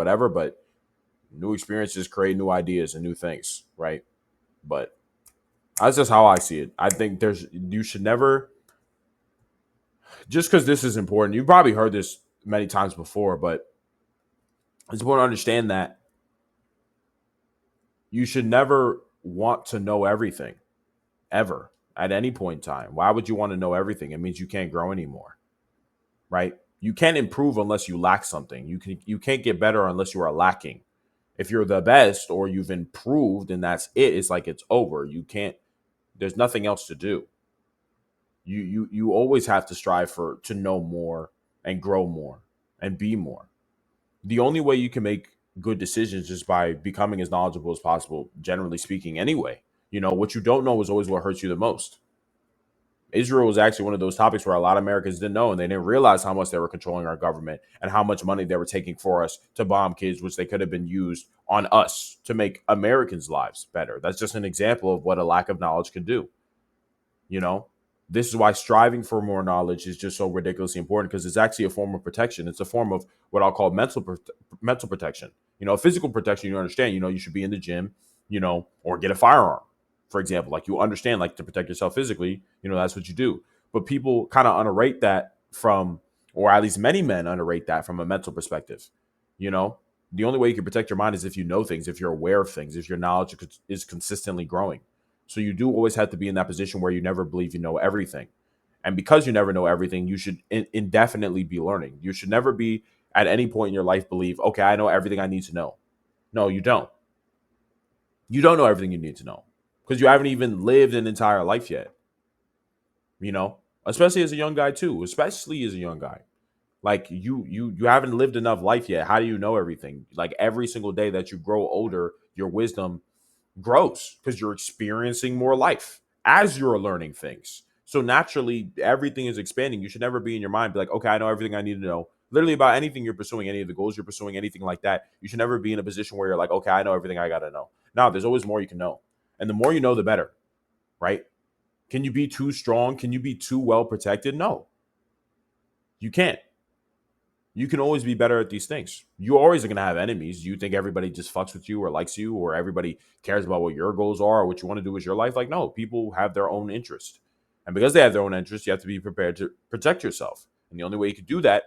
whatever, but new experiences create new ideas and new things, right? But that's just how I see it. I think you should never, just because this is important. You've probably heard this many times before, but it's important to understand that you should never want to know everything ever at any point in time. Why would you want to know everything? It means you can't grow anymore, right? You can't improve unless you lack something. You can't get better unless you are lacking. If you're the best or you've improved and that's it, it's like it's over. You can't. There's nothing else to do. You always have to strive for to know more and grow more and be more. The only way you can make good decisions is by becoming as knowledgeable as possible, generally speaking, anyway. What you don't know is always what hurts you the most. Israel was actually one of those topics where a lot of Americans didn't know, and they didn't realize how much they were controlling our government and how much money they were taking for us to bomb kids, which they could have been used on us to make Americans' lives better. That's just an example of what a lack of knowledge can do. You know, this is why striving for more knowledge is just so ridiculously important, because it's actually a form of protection. It's a form of what I'll call mental protection. Physical protection, you understand, you should be in the gym, or get a firearm, for example. Like, you understand, like, to protect yourself physically, that's what you do. But people kind of underrate that from, or at least many men underrate that from a mental perspective. You know, the only way you can protect your mind is if you know things, if you're aware of things, if your knowledge is consistently growing. So you do always have to be in that position where you never believe you know everything. And because you never know everything, you should indefinitely be learning. You should never be at any point in your life believe, okay, I know everything I need to know. No, you don't. You don't know everything you need to know because you haven't even lived an entire life yet. Especially as a young guy too, especially as a young guy. Like, you haven't lived enough life yet. How do you know everything? Like, every single day that you grow older, your wisdom grows because you're experiencing more life as you're learning things. So naturally, everything is expanding. You should never be in your mind be like, okay, I know everything I need to know. Literally about anything you're pursuing, any of the goals you're pursuing, anything like that. You should never be in a position where you're like, okay, I know everything I gotta know. Now, there's always more you can know, and the more you know, the better, right? Can you be too strong? Can you be too well protected? No, you can't. You can always be better at these things. You always are going to have enemies. You think everybody just fucks with you or likes you or everybody cares about what your goals are or what you want to do with your life? Like, no, people have their own interest. And because they have their own interest, you have to be prepared to protect yourself. And the only way you can do that,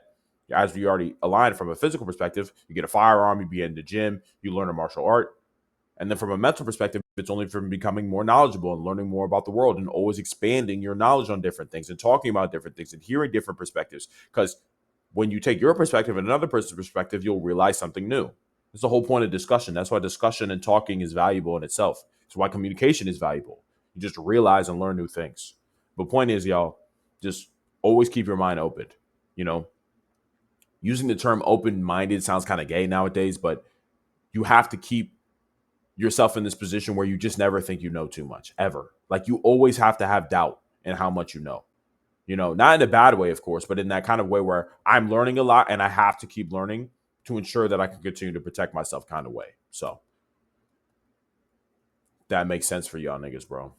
as we already aligned from a physical perspective, you get a firearm, you be in the gym, you learn a martial art. And then from a mental perspective, it's only from becoming more knowledgeable and learning more about the world and always expanding your knowledge on different things and talking about different things and hearing different perspectives. Because when you take your perspective and another person's perspective, you'll realize something new. That's the whole point of discussion. That's why discussion and talking is valuable in itself. It's why communication is valuable. You just realize and learn new things. But point is, y'all, just always keep your mind open. You know, using the term open-minded sounds kind of gay nowadays, but you have to keep yourself in this position where you just never think you know too much, ever. Like, you always have to have doubt in how much you know. Not in a bad way, of course, but in that kind of way where I'm learning a lot and I have to keep learning to ensure that I can continue to protect myself kind of way. So that makes sense for y'all niggas, bro.